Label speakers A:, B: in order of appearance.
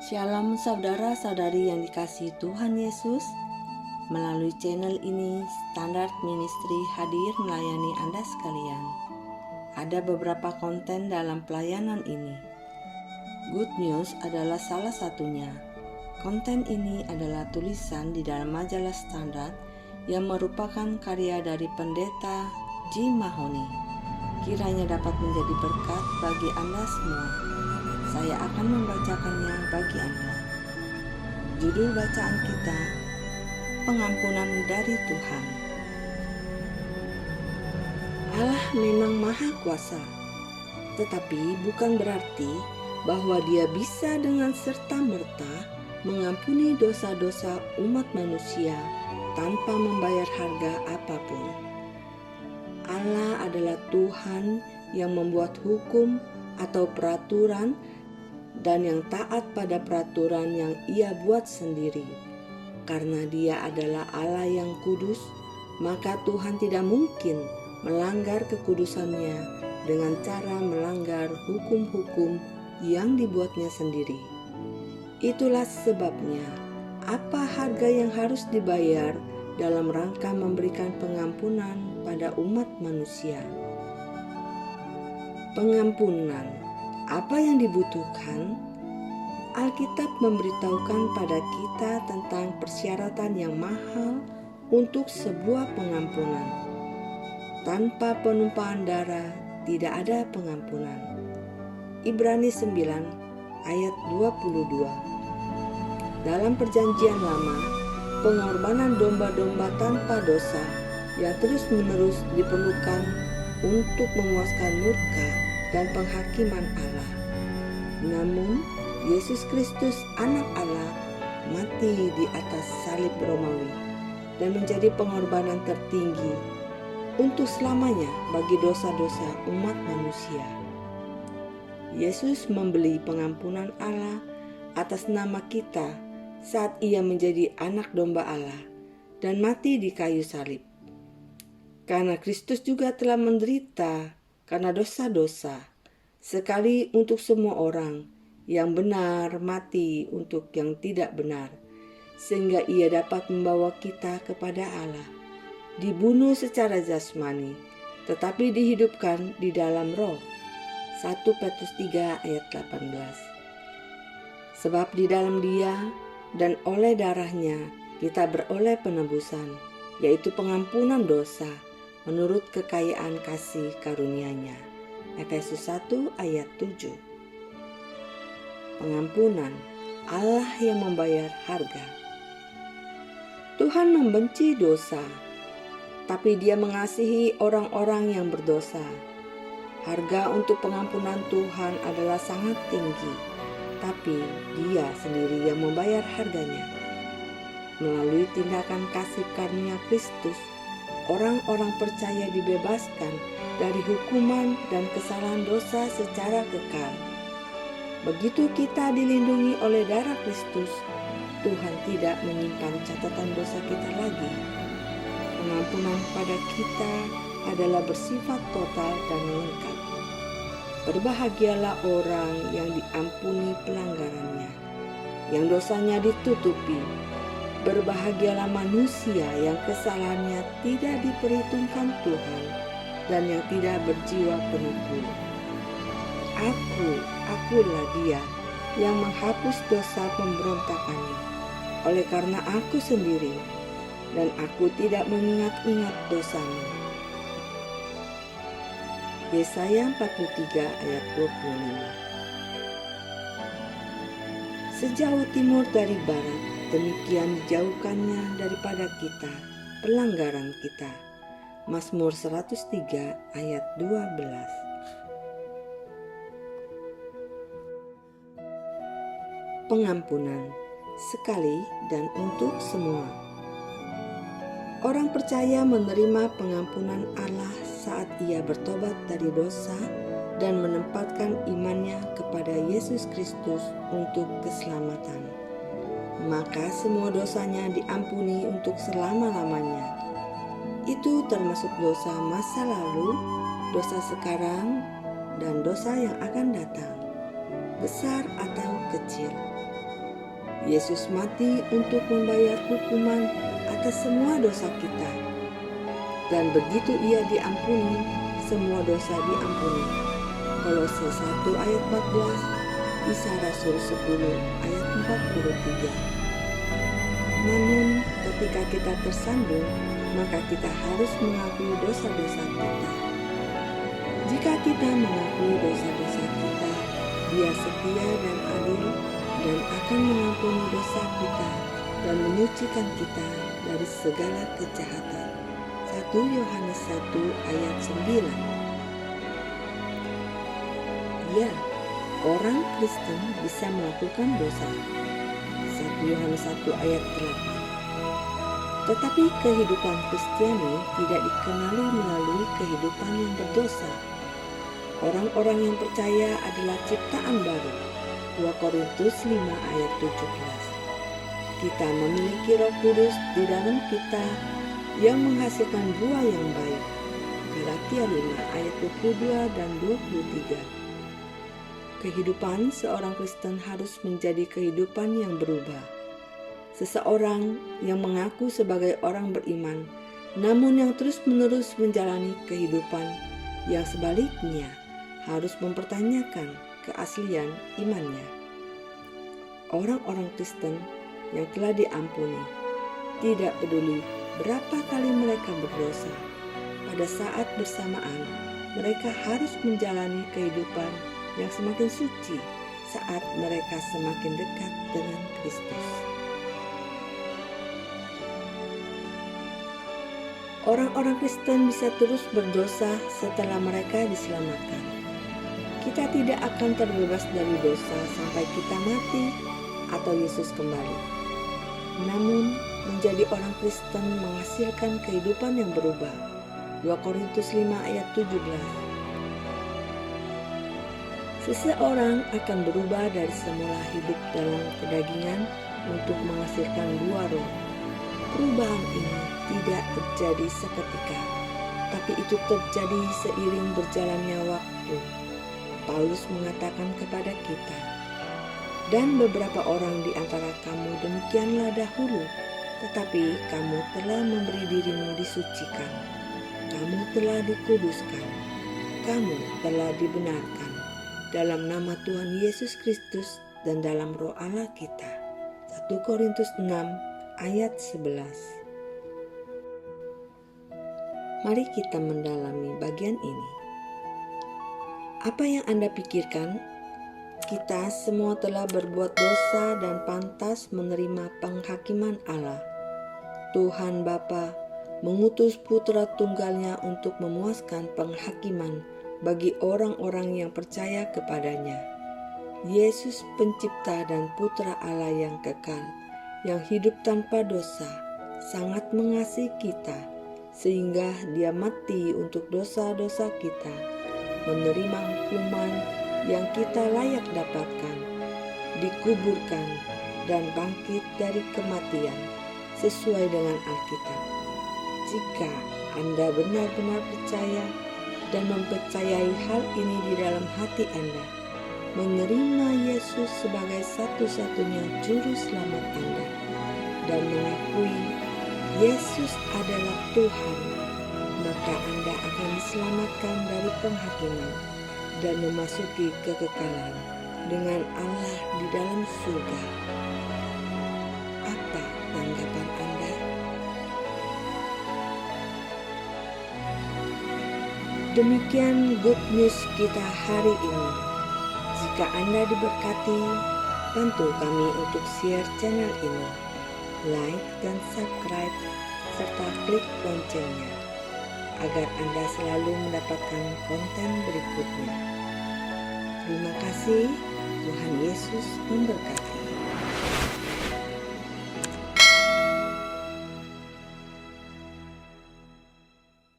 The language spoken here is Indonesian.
A: Shalom saudara-saudari yang dikasihi Tuhan Yesus. Melalui channel ini, Standard Ministry hadir melayani Anda sekalian. Ada beberapa konten dalam pelayanan ini. Good News adalah salah satunya. Konten ini adalah tulisan di dalam majalah Standard yang merupakan karya dari Pendeta Jim Mahoney. Kiranya dapat menjadi berkat bagi Anda semua. Saya akan membacakannya bagi Anda. Judul bacaan kita, Pengampunan dari Tuhan. Allah memang Maha Kuasa, tetapi bukan berarti bahwa Dia bisa dengan serta-merta mengampuni dosa-dosa umat manusia tanpa membayar harga apapun. Allah adalah Tuhan yang membuat hukum atau peraturan dan yang taat pada peraturan yang Ia buat sendiri. Karena Dia adalah Allah yang kudus, maka Tuhan tidak mungkin melanggar kekudusannya dengan cara melanggar hukum-hukum yang dibuatnya sendiri. Itulah sebabnya, apa harga yang harus dibayar dalam rangka memberikan pengampunan pada umat manusia? Pengampunan. Apa yang dibutuhkan? Alkitab memberitahukan pada kita tentang persyaratan yang mahal untuk sebuah pengampunan. Tanpa penumpahan darah tidak ada pengampunan. Ibrani 9 ayat 22. Dalam perjanjian lama, pengorbanan domba-domba tanpa dosa yang terus-menerus diperlukan untuk memuaskan murka dan penghakiman Allah. Namun, Yesus Kristus anak Allah mati di atas salib Romawi dan menjadi pengorbanan tertinggi untuk selamanya bagi dosa-dosa umat manusia. Yesus membeli pengampunan Allah atas nama kita saat Ia menjadi anak domba Allah dan mati di kayu salib. Karena Kristus juga telah menderita karena dosa-dosa, sekali untuk semua orang, yang benar mati untuk yang tidak benar, sehingga Ia dapat membawa kita kepada Allah. Dibunuh secara jasmani, tetapi dihidupkan di dalam roh. 1 Petrus 3 ayat 18. Sebab di dalam Dia dan oleh darahnya kita beroleh penebusan, yaitu pengampunan dosa, menurut kekayaan kasih karunia-Nya. Efesus 1 ayat 7. Pengampunan, Allah yang membayar harga. Tuhan membenci dosa, tapi Dia mengasihi orang-orang yang berdosa. Harga untuk pengampunan Tuhan adalah sangat tinggi, tapi Dia sendiri yang membayar harganya. Melalui tindakan kasih karunia Kristus, orang-orang percaya dibebaskan dari hukuman dan kesalahan dosa secara kekal. Begitu kita dilindungi oleh darah Kristus, Tuhan tidak menyimpan catatan dosa kita lagi. Pengampunan pada kita adalah bersifat total dan lengkap. Berbahagialah orang yang diampuni pelanggarannya, yang dosanya ditutupi. Berbahagialah manusia yang kesalahannya tidak diperhitungkan Tuhan dan yang tidak berjiwa penipu. Akulah Dia yang menghapus dosa pemberontakannya, oleh karena Aku sendiri, dan Aku tidak mengingat-ingat dosamu. Yesaya 43 ayat 25. Sejauh timur dari barat, demikian dijauhkannya daripada kita pelanggaran kita. Mazmur 103 ayat 12. Pengampunan sekali dan untuk semua. Orang percaya menerima pengampunan Allah saat ia bertobat dari dosa dan menempatkan imannya kepada Yesus Kristus untuk keselamatan. Maka semua dosanya diampuni untuk selama-lamanya. Itu termasuk dosa masa lalu, dosa sekarang, dan dosa yang akan datang, besar atau kecil. Yesus mati untuk membayar hukuman atas semua dosa kita. Dan begitu ia diampuni, semua dosa diampuni. Kolose 1 ayat 14, Kisah Rasul 10 ayat 43. Namun ketika kita tersandung, maka kita harus mengakui dosa-dosa kita. Jika kita mengakui dosa-dosa kita, Dia setia dan adil dan akan mengampuni dosa kita dan menyucikan kita dari segala kejahatan. 1 Yohanes 1 ayat 9. Ya, orang Kristen bisa melakukan dosa. 1 Yohanes 1 ayat 8. Tetapi kehidupan Kristiani tidak dikenali melalui kehidupan yang berdosa. Orang-orang yang percaya adalah ciptaan baru. 2 Korintus 5 ayat 17. Kita memiliki Roh Kudus di dalam kita yang menghasilkan buah yang baik. Galatia 5 ayat 22 dan 23. Kehidupan seorang Kristen harus menjadi kehidupan yang berubah. Seseorang yang mengaku sebagai orang beriman, namun yang terus-menerus menjalani kehidupan yang sebaliknya, harus mempertanyakan keaslian imannya. Orang-orang Kristen yang telah diampuni, tidak peduli berapa kali mereka berdosa, pada saat bersamaan mereka harus menjalani kehidupan yang semakin suci saat mereka semakin dekat dengan Kristus. Orang-orang Kristen bisa terus berdosa setelah mereka diselamatkan. Kita tidak akan terbebas dari dosa sampai kita mati atau Yesus kembali. Namun, menjadi orang Kristen menghasilkan kehidupan yang berubah. 2 Korintus 5 ayat 17. Seseorang akan berubah dari semula hidup dalam kedagingan untuk menghasilkan buah roh. Perubahan ini tidak terjadi seketika, tapi itu terjadi seiring berjalannya waktu. Paulus mengatakan kepada kita, "Dan beberapa orang di antara kamu demikianlah dahulu, tetapi kamu telah memberi dirimu disucikan, kamu telah dikuduskan, kamu telah dibenarkan dalam nama Tuhan Yesus Kristus dan dalam Roh Allah kita." 1 Korintus 6 ayat 11. Mari kita mendalami bagian ini. Apa yang Anda pikirkan? Kita semua telah berbuat dosa dan pantas menerima penghakiman Allah. Tuhan Bapa mengutus Putra Tunggalnya untuk memuaskan penghakiman bagi orang-orang yang percaya kepadanya. Yesus Pencipta dan Putra Allah yang kekal, yang hidup tanpa dosa, sangat mengasihi kita, sehingga Dia mati untuk dosa-dosa kita, menerima hukuman yang kita layak dapatkan, dikuburkan, dan bangkit dari kematian, sesuai dengan Alkitab. Jika Anda benar-benar percaya dan mempercayai hal ini di dalam hati Anda, menerima Yesus sebagai satu-satunya juru selamat Anda, dan mengakui Yesus adalah Tuhan, maka Anda akan diselamatkan dari penghakiman dan memasuki kekekalan dengan Allah di dalam surga. Apa tanggapan Anda? Demikian Good News kita hari ini. Jika Anda diberkati, bantu kami untuk share channel ini, like dan subscribe, serta klik loncengnya, agar Anda selalu mendapatkan konten berikutnya. Terima kasih, Tuhan Yesus memberkati.